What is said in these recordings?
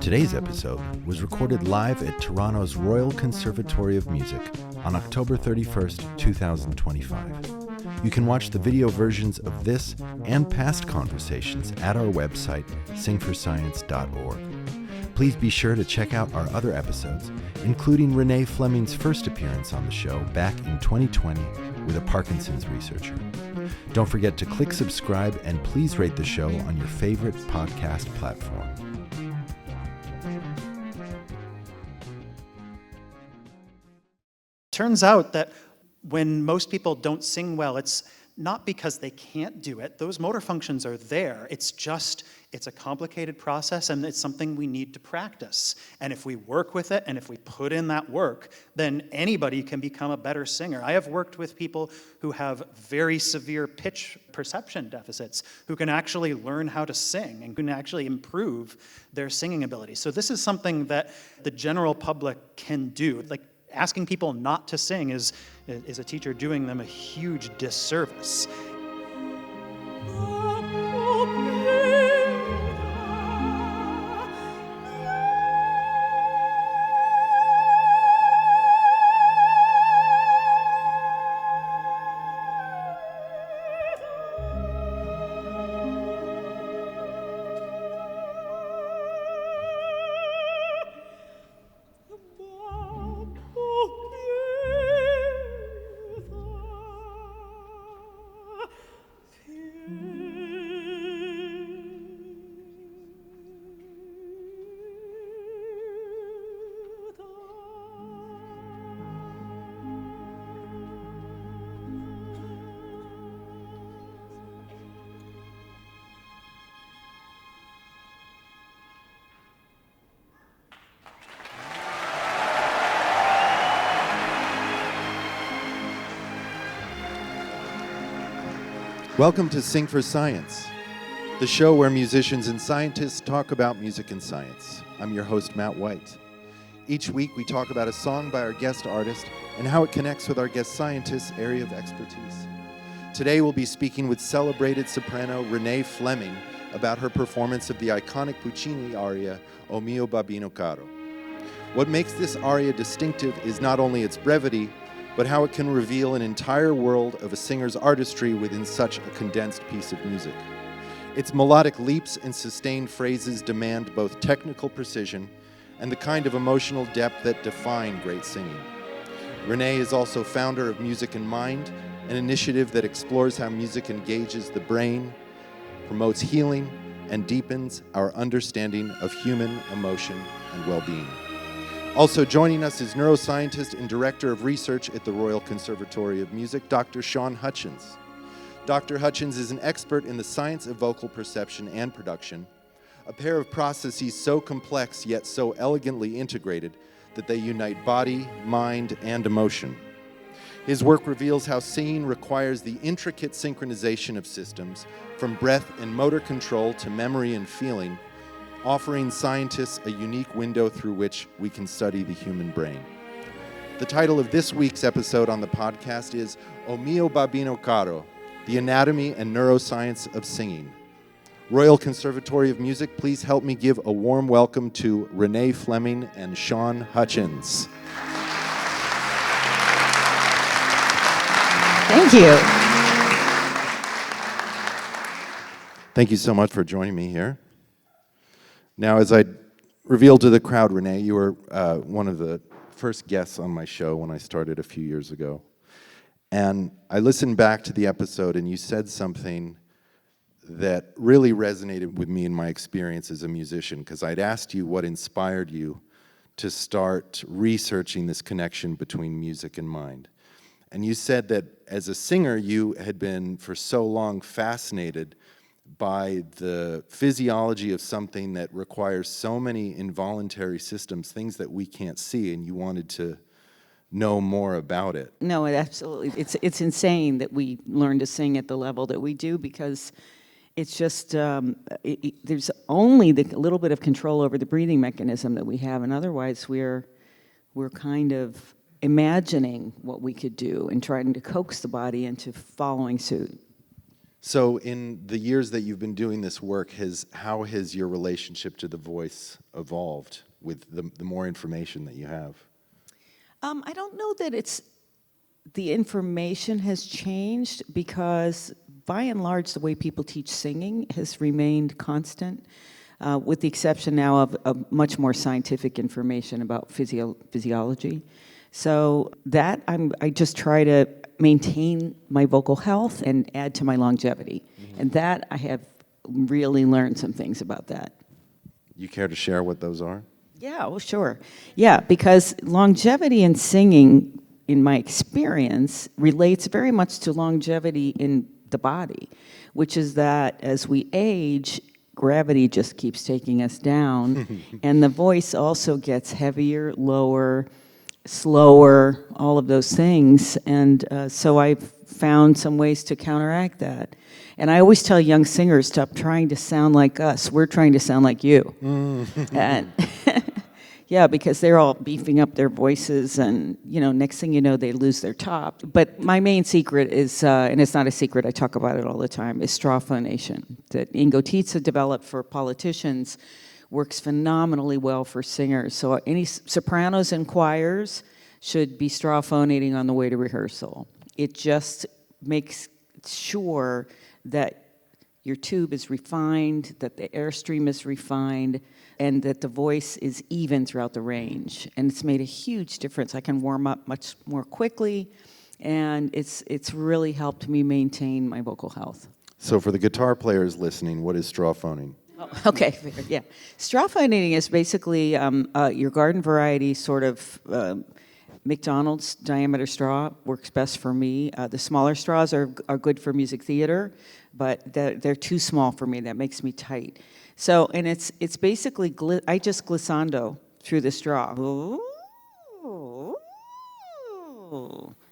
Today's episode was recorded live at Toronto's Royal Conservatory of Music on October 31st, 2025. You can watch the video versions of this and past conversations at our website, singforscience.org. Please be sure to check out our other episodes, including Renée Fleming's first appearance on the show back in 2020 with a Parkinson's researcher. Don't forget to click subscribe and please rate the show on your favorite podcast platform. Turns out that when most people don't sing well, it's not because they can't do it. Those motor functions are there. It's a complicated process, and it's something we need to practice. And if we work with it, and if we put in that work, then anybody can become a better singer. I have worked with people who have very severe pitch perception deficits, who can actually learn how to sing and can actually improve their singing ability. So this is something that the general public can do. Like, asking people not to sing is a teacher doing them a huge disservice. Welcome to Sing for Science, the show where musicians and scientists talk about music and science. I'm your host, Matt White. Each week we talk about a song by our guest artist and how it connects with our guest scientist's area of expertise. Today we'll be speaking with celebrated soprano Renée Fleming about her performance of the iconic Puccini aria, O mio Babbino Caro. What makes this aria distinctive is not only its brevity, but how it can reveal an entire world of a singer's artistry within such a condensed piece of music. Its melodic leaps and sustained phrases demand both technical precision and the kind of emotional depth that define great singing. Renée is also founder of Music in Mind, an initiative that explores how music engages the brain, promotes healing, and deepens our understanding of human emotion and well-being. Also joining us is neuroscientist and director of research at the Royal Conservatory of Music, Dr. Sean Hutchins. Dr. Hutchins is an expert in the science of vocal perception and production, a pair of processes so complex yet so elegantly integrated that they unite body, mind, and emotion. His work reveals how singing requires the intricate synchronization of systems, from breath and motor control to memory and feeling, offering scientists a unique window through which we can study the human brain. The title of this week's episode on the podcast is O mio Babbino Caro, the anatomy and neuroscience of singing. Royal Conservatory of Music, please help me give a warm welcome to Renée Fleming and Sean Hutchins. Thank you. Thank you so much for joining me here. Now, as I revealed to the crowd, Renée, you were one of the first guests on my show when I started a few years ago. And I listened back to the episode, and you said something that really resonated with me in my experience as a musician, because I'd asked you what inspired you to start researching this connection between music and mind. And you said that as a singer, you had been for so long fascinated by the physiology of something that requires so many involuntary systems, things that we can't see, and you wanted to know more about it. No, absolutely. It's insane that we learn to sing at the level that we do, because it's just, there's only the little bit of control over the breathing mechanism that we have, and otherwise we're kind of imagining what we could do and trying to coax the body into following suit. So in the years that you've been doing this work, how has your relationship to the voice evolved with the more information that you have? I don't know that the information has changed, because by and large the way people teach singing has remained constant, with the exception now of much more scientific information about physiology. So that I just try to maintain my vocal health and add to my longevity. Mm-hmm. And that I have really learned some things about that. You care to share what those are? Yeah, well, sure. Yeah, because longevity in singing, in my experience, relates very much to longevity in the body, which is that as we age, gravity just keeps taking us down, and the voice also gets heavier, lower, slower, all of those things. And so I've found some ways to counteract that. And I always tell young singers, stop trying to sound like us. We're trying to sound like you. And yeah, because they're all beefing up their voices, and next thing you know, they lose their top. But my main secret is, and it's not a secret, I talk about it all the time, is straw phonation that Ingo Tietze developed for politicians. Works phenomenally well for singers. So any sopranos and choirs should be straw phonating on the way to rehearsal. It just makes sure that your tube is refined, that the airstream is refined, and that the voice is even throughout the range. And it's made a huge difference. I can warm up much more quickly, and it's really helped me maintain my vocal health. So for the guitar players listening, what is straw phoning? Oh, okay, yeah. Straw phonating is basically your garden variety sort of McDonald's diameter straw works best for me. The smaller straws are good for music theater, but they're too small for me. That makes me tight. So, and it's basically, I just glissando through the straw. Ooh.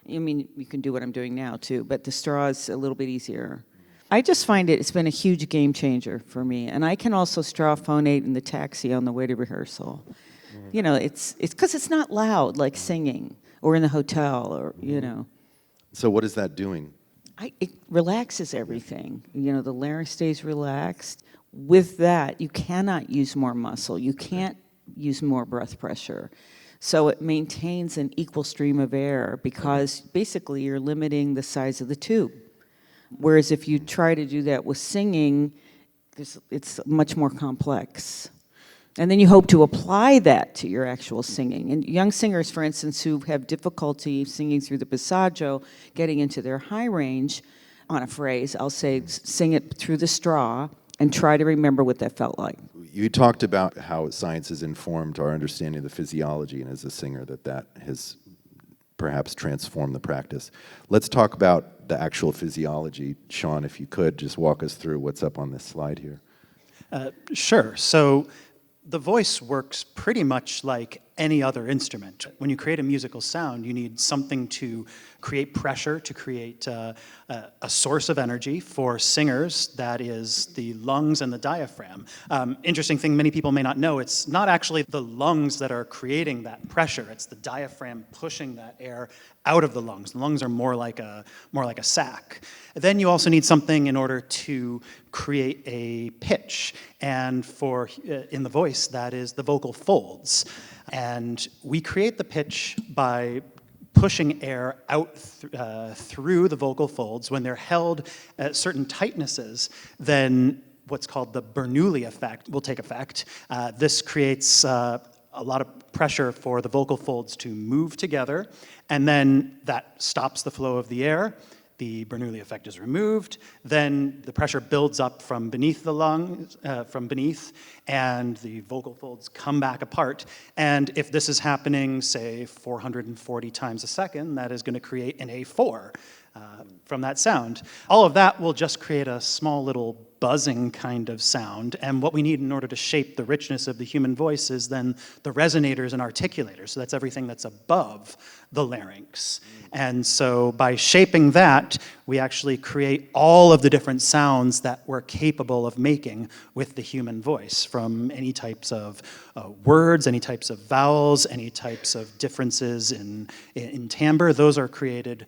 I mean, you can do what I'm doing now too, but the straw is a little bit easier. I just find it's been a huge game changer for me. And I can also straw phonate in the taxi on the way to rehearsal. It's because it's not loud like singing, or in the hotel, or, So what is that doing? It relaxes everything. The larynx stays relaxed. With that, you cannot use more muscle. You can't use more breath pressure. So it maintains an equal stream of air, because basically you're limiting the size of the tube. Whereas if you try to do that with singing, it's much more complex. And then you hope to apply that to your actual singing. And young singers, for instance, who have difficulty singing through the passaggio, getting into their high range on a phrase, I'll say, sing it through the straw and try to remember what that felt like. You talked about how science has informed our understanding of the physiology, and as a singer that has perhaps transformed the practice. Let's talk about the actual physiology. Sean, if you could, just walk us through what's up on this slide here. Sure. So the voice works pretty much like any other instrument. When you create a musical sound, you need something to create pressure, to create a source of energy. For singers, that is the lungs and the diaphragm. Interesting thing many people may not know, it's not actually the lungs that are creating that pressure, it's the diaphragm pushing that air out of the lungs. The lungs are more like a sac. Then you also need something in order to create a pitch, and in the voice, that is the vocal folds. And we create the pitch by pushing air out through the vocal folds. When they're held at certain tightnesses, then what's called the Bernoulli effect will take effect. This creates a lot of pressure for the vocal folds to move together, and then that stops the flow of the air. The Bernoulli effect is removed, then the pressure builds up from beneath the lungs, and the vocal folds come back apart. And if this is happening, say, 440 times a second, that is going to create an A4 from that sound. All of that will just create a small little buzzing kind of sound, and what we need in order to shape the richness of the human voice is then the resonators and articulators, so that's everything that's above the larynx. And so by shaping that, we actually create all of the different sounds that we're capable of making with the human voice, from any types of words, any types of vowels, any types of differences in timbre. Those are created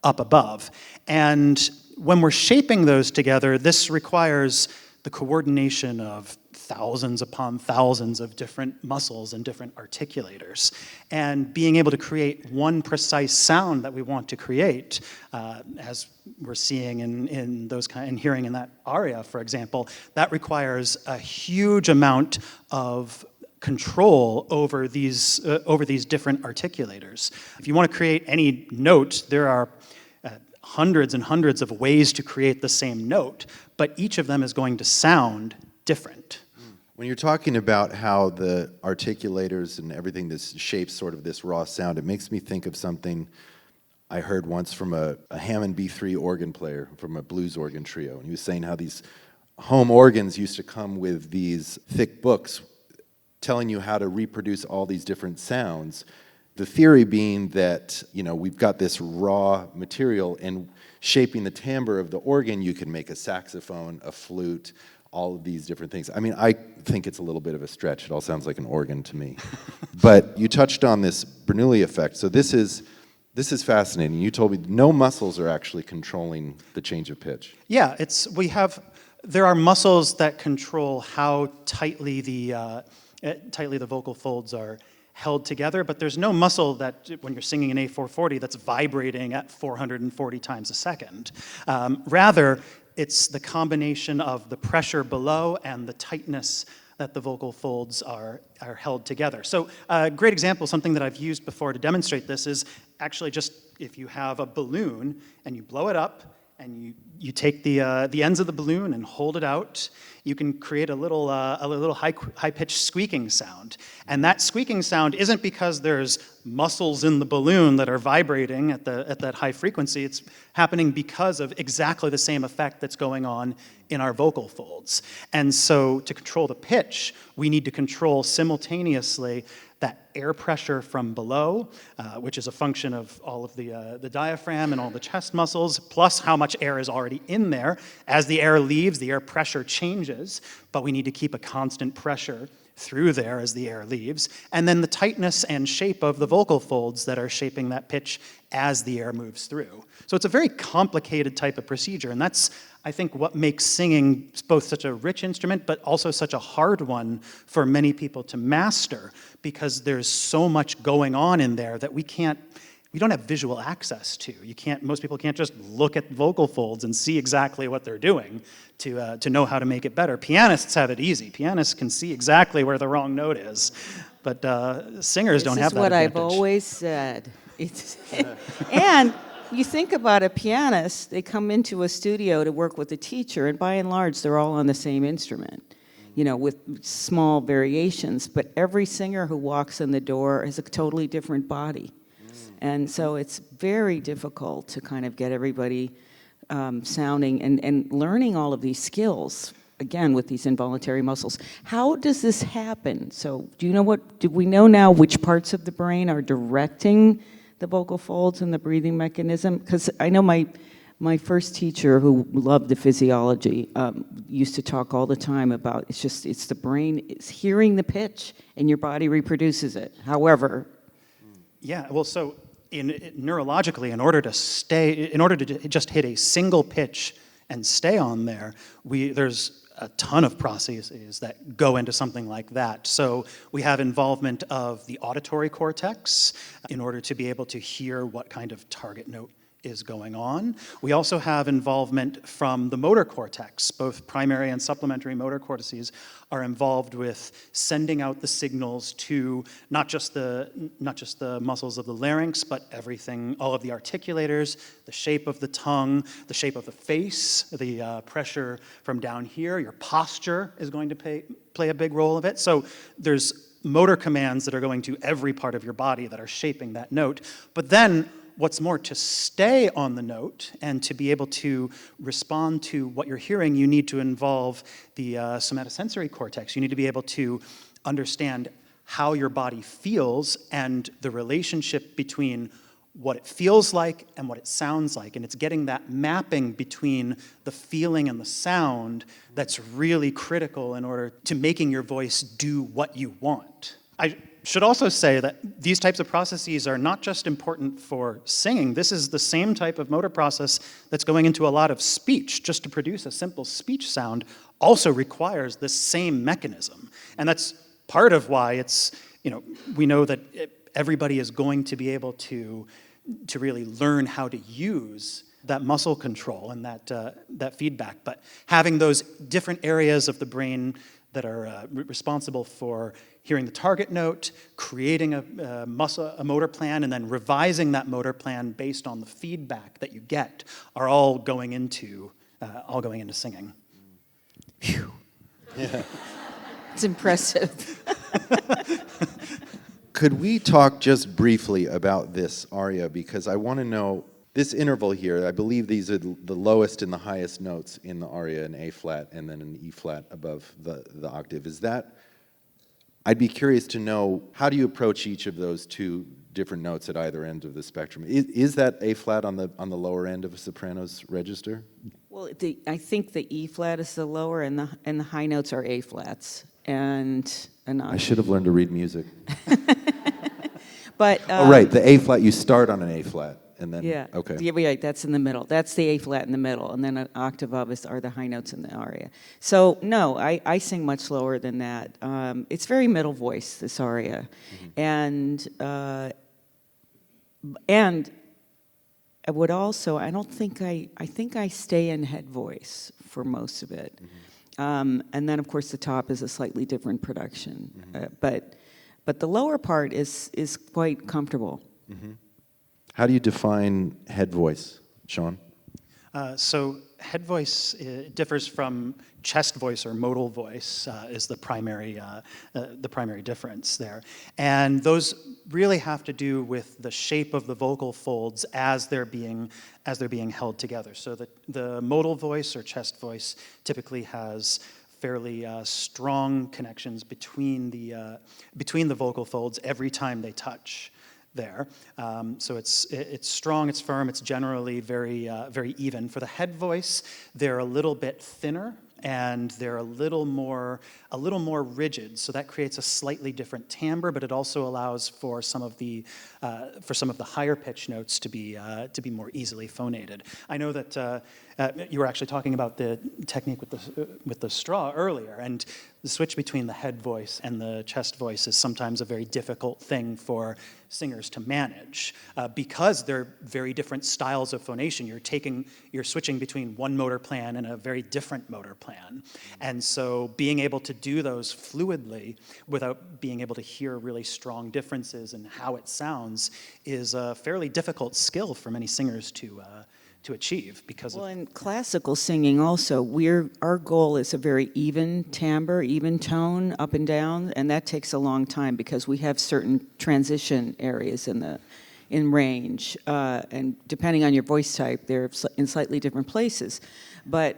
up above. And when we're shaping those together, this requires the coordination of thousands upon thousands of different muscles and different articulators. And being able to create one precise sound that we want to create, as we're seeing in those and hearing in that aria, for example, that requires a huge amount of control over these different articulators. If you want to create any note, there are hundreds and hundreds of ways to create the same note, but each of them is going to sound different. When you're talking about how the articulators and everything this shapes sort of this raw sound, it makes me think of something I heard once from a Hammond B3 organ player from a blues organ trio. And he was saying how these home organs used to come with these thick books telling you how to reproduce all these different sounds. The theory being that, we've got this raw material, and shaping the timbre of the organ, you can make a saxophone, a flute, all of these different things. I mean, I think it's a little bit of a stretch. It all sounds like an organ to me. But you touched on this Bernoulli effect. So this is fascinating. You told me no muscles are actually controlling the change of pitch. Yeah, there are muscles that control how tightly the vocal folds are held together, but there's no muscle that, when you're singing an A440, that's vibrating at 440 times a second. Rather, it's the combination of the pressure below and the tightness that the vocal folds are held together. So a great example, something that I've used before to demonstrate this, is actually just if you have a balloon and you blow it up and you take the ends of the balloon and hold it out, you can create a little high-pitched squeaking sound. And that squeaking sound isn't because there's muscles in the balloon that are vibrating at that high frequency. It's happening because of exactly the same effect that's going on in our vocal folds. And so to control the pitch, we need to control simultaneously that air pressure from below, which is a function of all of the diaphragm and all the chest muscles, plus how much air is already in there. As the air leaves, the air pressure changes, but we need to keep a constant pressure through there as the air leaves. And then the tightness and shape of the vocal folds that are shaping that pitch as the air moves through. So it's a very complicated type of procedure, and that's, I think, what makes singing both such a rich instrument, but also such a hard one for many people to master, because there's so much going on in there that we don't have visual access to. Most people can't just look at vocal folds and see exactly what they're doing to know how to make it better. Pianists have it easy. Pianists can see exactly where the wrong note is, but singers don't have that advantage. This is what I've always said. And you think about a pianist, they come into a studio to work with a teacher, and by and large, they're all on the same instrument, with small variations, but every singer who walks in the door has a totally different body. And so it's very difficult to kind of get everybody sounding and learning all of these skills, again, with these involuntary muscles. How does this happen? So do we know now which parts of the brain are directing the vocal folds and the breathing mechanism? Because I know my first teacher, who loved the physiology, used to talk all the time about it's the brain, it's hearing the pitch, and your body reproduces it. However, yeah, well, so neurologically, in order to just hit a single pitch and stay on there, there's a ton of processes that go into something like that. So we have involvement of the auditory cortex in order to be able to hear what kind of target note is going on. We also have involvement from the motor cortex. Both primary and supplementary motor cortices are involved with sending out the signals to not just the muscles of the larynx, but everything, all of the articulators, the shape of the tongue, the shape of the face, the pressure from down here. Your posture is going to play a big role of it. So there's motor commands that are going to every part of your body that are shaping that note. But then what's more, to stay on the note and to be able to respond to what you're hearing, you need to involve the somatosensory cortex. You need to be able to understand how your body feels and the relationship between what it feels like and what it sounds like. And it's getting that mapping between the feeling and the sound that's really critical in order to making your voice do what you want. I should also say that these types of processes are not just important for singing. This is the same type of motor process that's going into a lot of speech. Just to produce a simple speech sound also requires this same mechanism. And that's part of why it's, we know that everybody is going to be able to really learn how to use that muscle control and that feedback. But having those different areas of the brain that are responsible for hearing the target note, creating a motor plan, and then revising that motor plan based on the feedback that you get, are all going into singing. Phew. Yeah. It's impressive. Could we talk just briefly about this aria? Because I want to know, this interval here, I believe these are the lowest and the highest notes in the aria, an A flat and then an E flat above the octave. Is that, I'd be curious to know, how do you approach each of those two different notes at either end of the spectrum? Is that A flat on the lower end of a soprano's register? Well, I think the E flat is the lower, and the high notes are A flats. And I should have learned to read music. But oh, right, the A flat, you start on an A flat. And then, yeah, okay. Yeah, right, that's in the middle. That's the A flat in the middle, and then an octave above are the high notes in the aria. So no, I sing much lower than that. It's very middle voice, this aria, and I would also, I think I stay in head voice for most of it, and then of course the top is a slightly different production, but the lower part is quite comfortable. How do you define head voice, Sean? So head voice differs from chest voice or modal voice is the primary difference there. And those really have to do with the shape of the vocal folds as they're being held together. So the modal voice or chest voice typically has fairly strong connections between the vocal folds every time they touch there. So it's strong, it's firm, it's generally very even. For the head voice, they're a little bit thinner and they're a little more rigid. So that creates a slightly different timbre, but it also allows for some of the higher pitch notes to be more easily phonated. I know that you were actually talking about the technique with the straw earlier, and the switch between the head voice and the chest voice is sometimes a very difficult thing for singers to manage because they're very different styles of phonation. You're switching between one motor plan and a very different motor plan, and so being able to do those fluidly without being able to hear really strong differences in how it sounds is a fairly difficult skill for many singers to achieve because in classical singing also, our goal is a very even timbre, even tone up and down, and that takes a long time because we have certain transition areas in range, and depending on your voice type, they're in slightly different places. But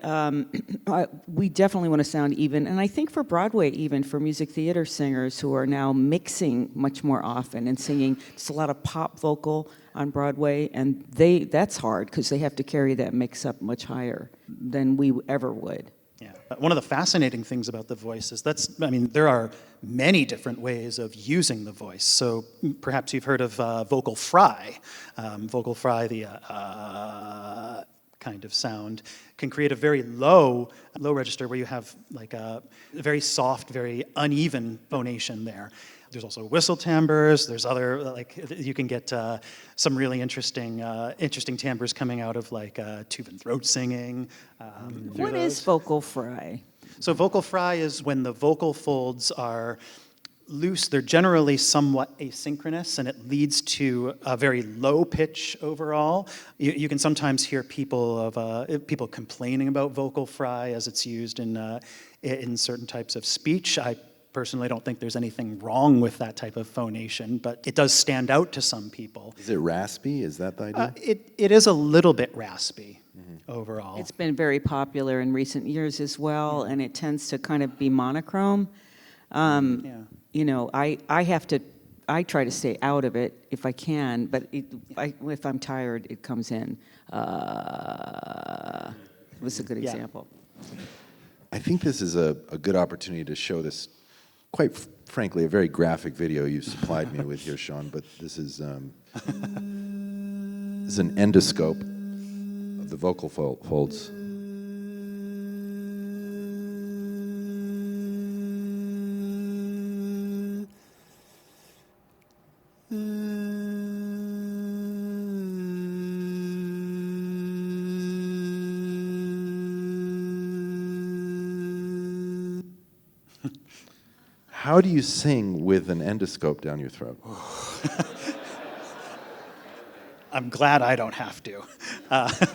we definitely want to sound even, and I think for Broadway, even for music theater singers who are now mixing much more often and singing just a lot of pop vocal on Broadway, and that's hard because they have to carry that mix up much higher than we ever would. Yeah, one of the fascinating things about the voice is there are many different ways of using the voice. So perhaps you've heard of vocal fry. Vocal fry, the kind of sound, can create a very low register where you have like a very soft, very uneven phonation there. There's also whistle timbres. There's other, you can get some really interesting timbres coming out of tube and throat singing. What is vocal fry? So vocal fry is when the vocal folds are loose. They're generally somewhat asynchronous, and it leads to a very low pitch overall. You can sometimes hear people complaining about vocal fry as it's used in certain types of speech. I personally don't think there's anything wrong with that type of phonation, but it does stand out to some people. Is it raspy? Is that the idea? It is a little bit raspy overall. It's been very popular in recent years as well, and it tends to kind of be monochrome. I try to stay out of it if I can, but if I'm tired, it comes in. Was a good example. I think this is a good opportunity to show this quite frankly, a very graphic video you've supplied me with here, Sean, but this is an endoscope of the vocal folds. How do you sing with an endoscope down your throat? I'm glad I don't have to.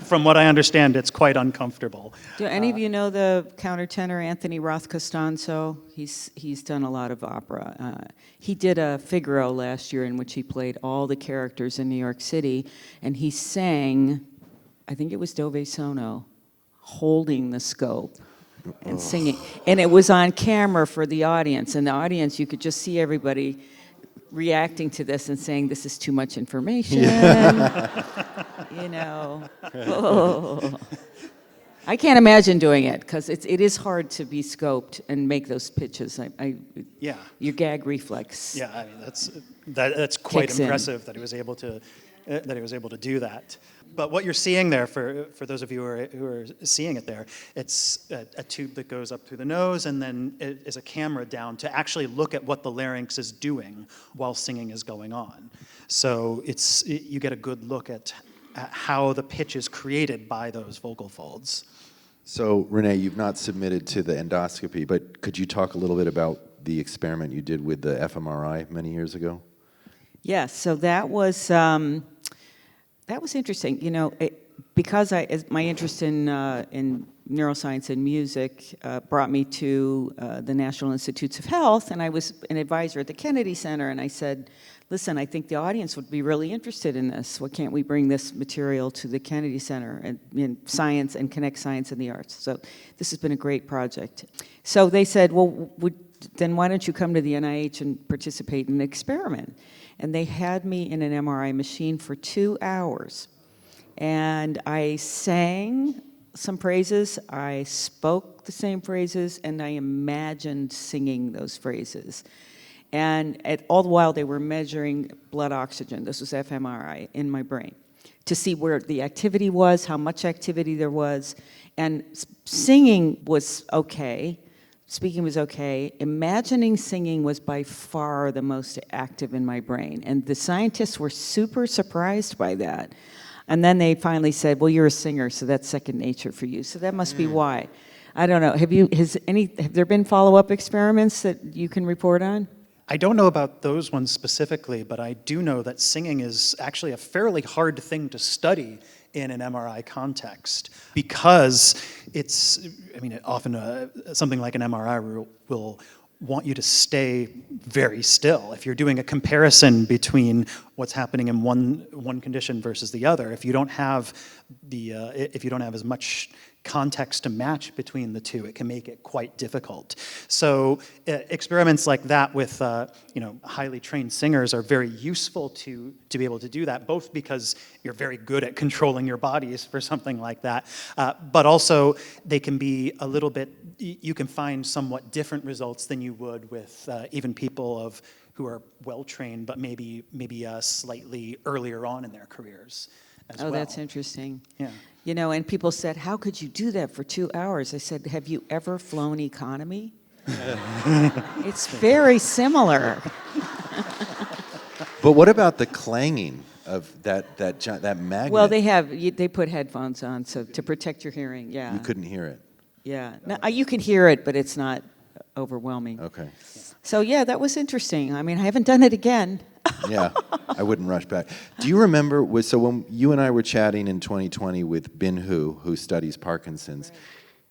From what I understand, it's quite uncomfortable. Do any of you know the countertenor Anthony Roth Costanzo? He's done a lot of opera. He did a Figaro last year in which he played all the characters in New York City, and he sang, I think it was Dove Sono, holding the scope and singing. And it was on camera for the audience, and the audience, you could just see everybody reacting to this and saying, this is too much information. You know. Oh. I can't imagine doing it, because it is hard to be scoped and make those pitches. Yeah. Your gag reflex. Yeah, I mean, that's quite Kicks in. impressive that he was able to do that. But what you're seeing there, for those of you who are seeing it there, it's a tube that goes up through the nose, and then it is a camera down to actually look at what the larynx is doing while singing is going on. So you get a good look at how the pitch is created by those vocal folds. So, Renee, you've not submitted to the endoscopy, but could you talk a little bit about the experiment you did with the fMRI many years ago? Yes, so that was interesting. You know, because my interest in neuroscience and music brought me to the National Institutes of Health, and I was an advisor at the Kennedy Center, and I said, listen, I think the audience would be really interested in this. Why can't we bring this material to the Kennedy Center and in science and connect science and the arts? So this has been a great project. So they said, well, then why don't you come to the NIH and participate in an experiment? And they had me in an MRI machine for 2 hours. And I sang some phrases, I spoke the same phrases, and I imagined singing those phrases. And all the while they were measuring blood oxygen, this was fMRI, in my brain, to see where the activity was, how much activity there was. And singing was okay. Speaking was okay. Imagining singing was by far the most active in my brain. And the scientists were super surprised by that. And then they finally said, well, you're a singer, so that's second nature for you. So that must be why. I don't know. Have there been follow-up experiments that you can report on? I don't know about those ones specifically, but I do know that singing is actually a fairly hard thing to study in an MRI context, because often something like an MRI will want you to stay very still. If you're doing a comparison between what's happening in one condition versus the other, if you don't have as much context to match between the two, it can make it quite difficult. So experiments like that with highly trained singers are very useful to be able to do that, both because you're very good at controlling your bodies for something like that, but also they can be a little bit, you can find somewhat different results than you would with even people who are well trained, but maybe slightly earlier on in their careers as well. Oh, that's interesting. Yeah. You know, and people said, how could you do that for 2 hours? I said, have you ever flown economy? It's very similar. But what about the clanging of that magnet? Well, they put headphones on so to protect your hearing. Yeah. You couldn't hear it. Yeah. Now, you can hear it, but it's not overwhelming. Okay. So yeah, that was interesting. I mean, I haven't done it again. Yeah, I wouldn't rush back. Do you remember, when you and I were chatting in 2020 with Bin Hu, who studies Parkinson's, right.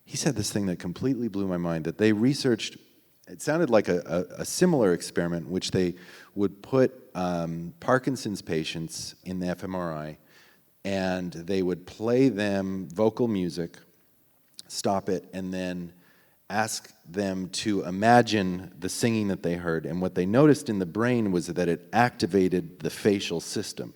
He said this thing that completely blew my mind, that they researched, it sounded like a similar experiment, in which they would put Parkinson's patients in the fMRI, and they would play them vocal music, stop it, and then ask them to imagine the singing that they heard. And what they noticed in the brain was that it activated the facial system.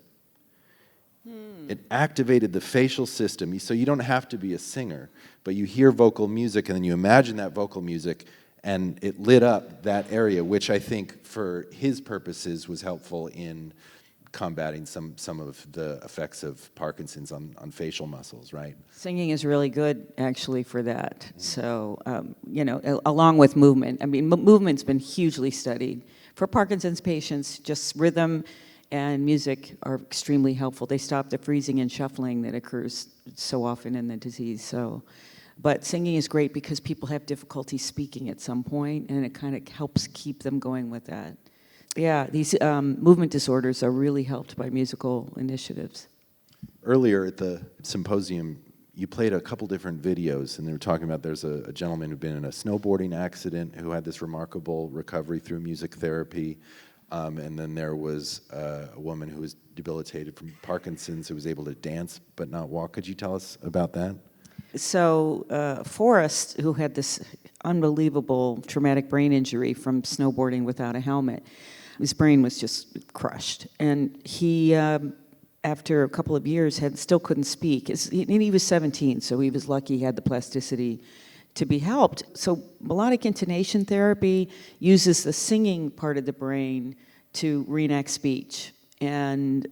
It activated the facial system. So you don't have to be a singer, but you hear vocal music and then you imagine that vocal music, and it lit up that area, which I think for his purposes was helpful in combating some of the effects of Parkinson's on facial muscles, right? Singing is really good, actually, for that. So, along with movement. I mean, movement's been hugely studied. For Parkinson's patients, just rhythm and music are extremely helpful. They stop the freezing and shuffling that occurs so often in the disease. So, but singing is great because people have difficulty speaking at some point, and it kind of helps keep them going with that. Yeah, these movement disorders are really helped by musical initiatives. Earlier at the symposium, you played a couple different videos, and they were talking about there's a gentleman who'd been in a snowboarding accident who had this remarkable recovery through music therapy, and then there was a woman who was debilitated from Parkinson's who was able to dance but not walk. Could you tell us about that? So Forrest, who had this unbelievable traumatic brain injury from snowboarding without a helmet, his brain was just crushed. And he, after a couple of years, still couldn't speak. And he was 17, so he was lucky he had the plasticity to be helped. So melodic intonation therapy uses the singing part of the brain to reenact speech. And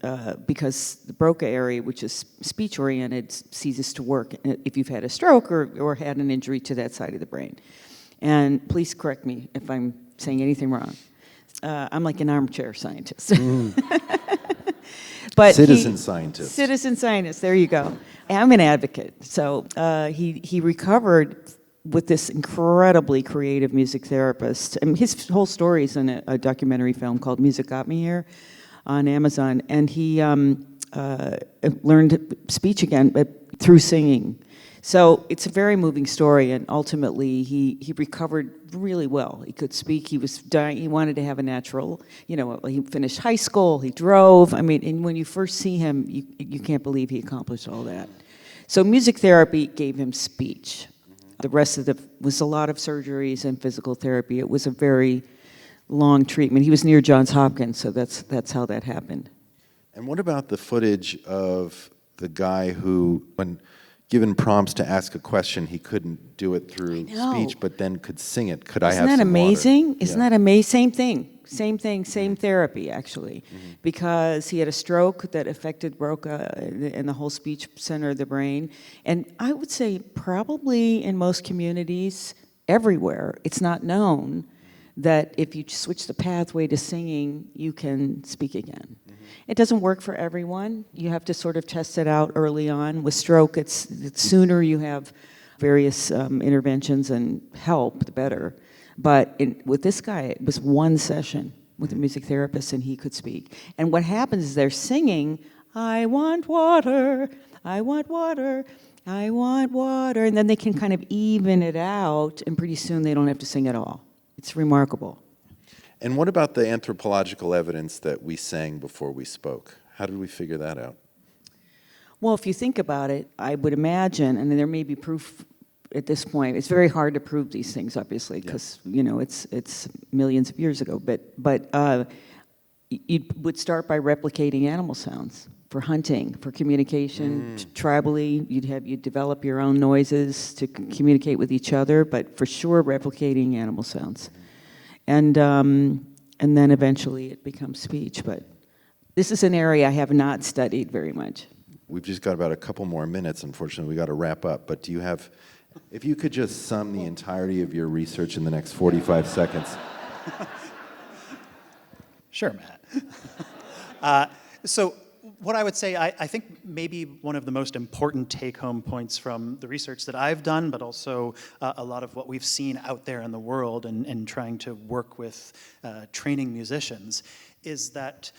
because the Broca area, which is speech-oriented, ceases to work if you've had a stroke or had an injury to that side of the brain. And please correct me if I'm saying anything wrong. I'm like an armchair scientist. But Citizen scientist. Citizen scientist, there you go. I'm an advocate. So he recovered with this incredibly creative music therapist. I mean, his whole story is in a documentary film called Music Got Me Here on Amazon. And he learned speech again through singing. So it's a very moving story, and ultimately he recovered really well. He could speak, he was dying, he wanted to have a natural, he finished high school, he drove. I mean, and when you first see him, you can't believe he accomplished all that. So music therapy gave him speech. The rest of was a lot of surgeries and physical therapy. It was a very long treatment. He was near Johns Hopkins, so that's how that happened. And what about the footage of the guy who, when given prompts to ask a question, he couldn't do it through speech, but then could sing it? Could I have some water? Isn't that amazing? Isn't that amazing? Same thing, same therapy, actually. Because he had a stroke that affected Broca and the whole speech center of the brain. And I would say probably in most communities, everywhere, it's not known that if you switch the pathway to singing, you can speak again. It doesn't work for everyone. You have to sort of test it out early on. With stroke, it's sooner you have various interventions and help, the better. But with this guy, it was one session with a music therapist, and he could speak. And what happens is they're singing, I want water, I want water, I want water. And then they can kind of even it out, and pretty soon they don't have to sing at all. It's remarkable. And what about the anthropological evidence that we sang before we spoke? How did we figure that out? Well, if you think about it, I would imagine, and there may be proof at this point. It's very hard to prove these things, obviously, because it's millions of years ago. But you would start by replicating animal sounds for hunting, for communication, tribally. You'd develop your own noises to communicate with each other, but for sure replicating animal sounds. And then eventually it becomes speech. But this is an area I have not studied very much. We've just got about a couple more minutes. Unfortunately, we got to wrap up. But do you have, if you could just sum the entirety of your research in the next 45 seconds. Sure, Matt. So what I would say, I think maybe one of the most important take-home points from the research that I've done, but also a lot of what we've seen out there in the world and trying to work with training musicians, is that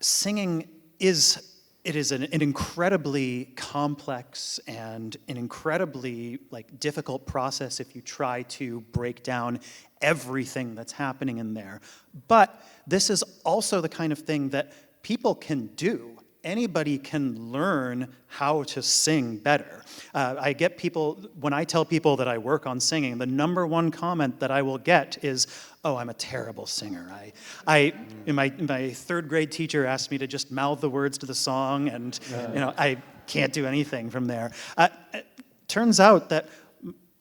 singing is an incredibly complex and an incredibly difficult process if you try to break down everything that's happening in there. But this is also the kind of thing that people can do. Anybody can learn how to sing better. I get people, when I tell people that I work on singing, the number one comment that I will get is, oh, I'm a terrible singer. My third grade teacher asked me to just mouth the words to the song, and I can't do anything from there. It turns out that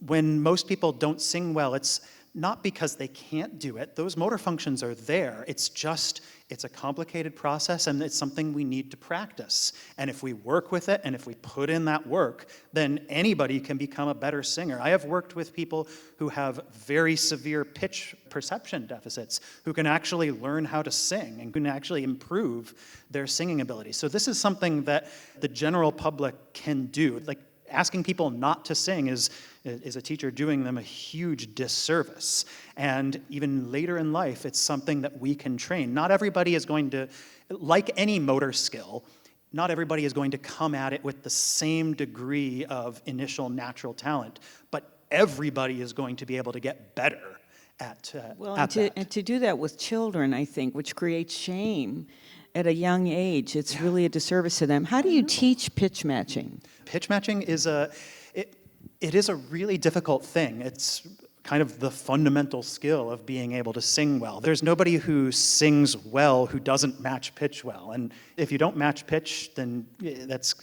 when most people don't sing well, it's not because they can't do it. Those motor functions are there. It's a complicated process, and it's something we need to practice. And if we work with it, and if we put in that work, then anybody can become a better singer. I have worked with people who have very severe pitch perception deficits, who can actually learn how to sing and can actually improve their singing ability. So this is something that the general public can do. Like, asking people not to sing is a teacher doing them a huge disservice. And even later in life, it's something that we can train. Not everybody is going to, like any motor skill, not everybody is going to come at it with the same degree of initial natural talent, but everybody is going to be able to get better at that. And to do that with children, I think, which creates shame at a young age, it's really a disservice to them. How do you teach pitch matching? Pitch matching is it is a really difficult thing. It's kind of the fundamental skill of being able to sing well. There's nobody who sings well who doesn't match pitch well. And if you don't match pitch, then that's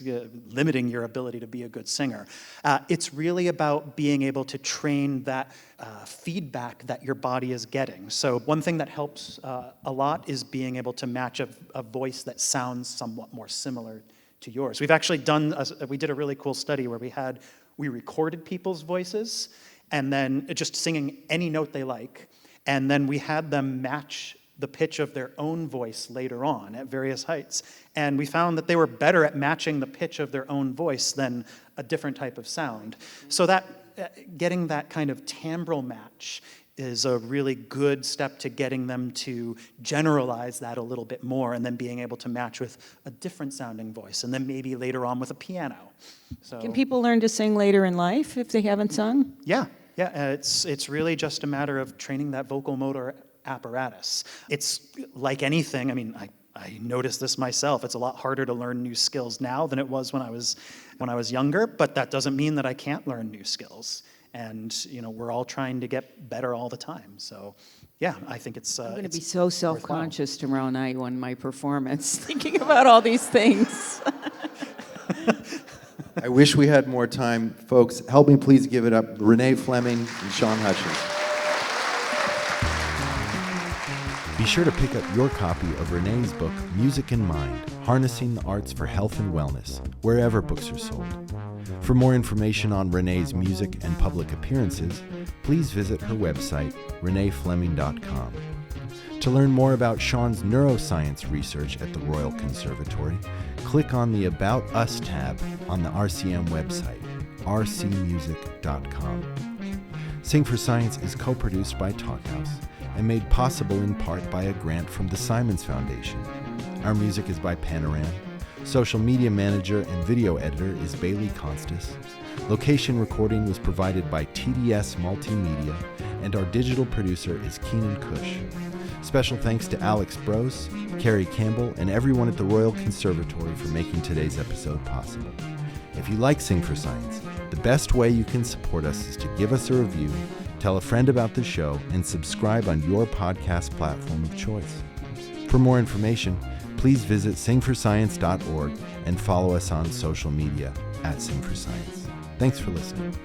limiting your ability to be a good singer. It's really about being able to train that feedback that your body is getting. So one thing that helps a lot is being able to match a voice that sounds somewhat more similar to yours. We've actually we did a really cool study where we recorded people's voices and then just singing any note they like, and then we had them match the pitch of their own voice later on at various heights. And we found that they were better at matching the pitch of their own voice than a different type of sound. So that getting that kind of timbral match is a really good step to getting them to generalize that a little bit more, and then being able to match with a different sounding voice, and then maybe later on with a piano. So, can people learn to sing later in life if they haven't sung? Yeah. It's really just a matter of training that vocal motor apparatus. It's like anything. I mean, I noticed this myself. It's a lot harder to learn new skills now than it was when I was younger, but that doesn't mean that I can't learn new skills. And, we're all trying to get better all the time. So, yeah, I think it's I'm going to be so self-conscious tomorrow night on my performance, thinking about all these things. I wish we had more time. Folks, help me please give it up. Renée Fleming and Sean Hutchins. Be sure to pick up your copy of Renée's book, Music in Mind, Harnessing the Arts for Health and Wellness, wherever books are sold. For more information on Renée's music and public appearances, please visit her website, reneefleming.com. To learn more about Sean's neuroscience research at the Royal Conservatory, click on the About Us tab on the RCM website, rcmusic.com. Sing for Science is co-produced by Talkhouse and made possible in part by a grant from the Simons Foundation. Our music is by Panoram. Social media manager and video editor is Bailey Constas. Location recording was provided by TDS Multimedia, and our digital producer is Keenan Cush. Special thanks to Alex Brose, Carrie Campbell, and everyone at the Royal Conservatory for making today's episode possible. If you like Sing for Science, the best way you can support us is to give us a review, tell a friend about the show, and subscribe on your podcast platform of choice. For more information, please visit singforscience.org and follow us on social media @SingForScience. Thanks for listening.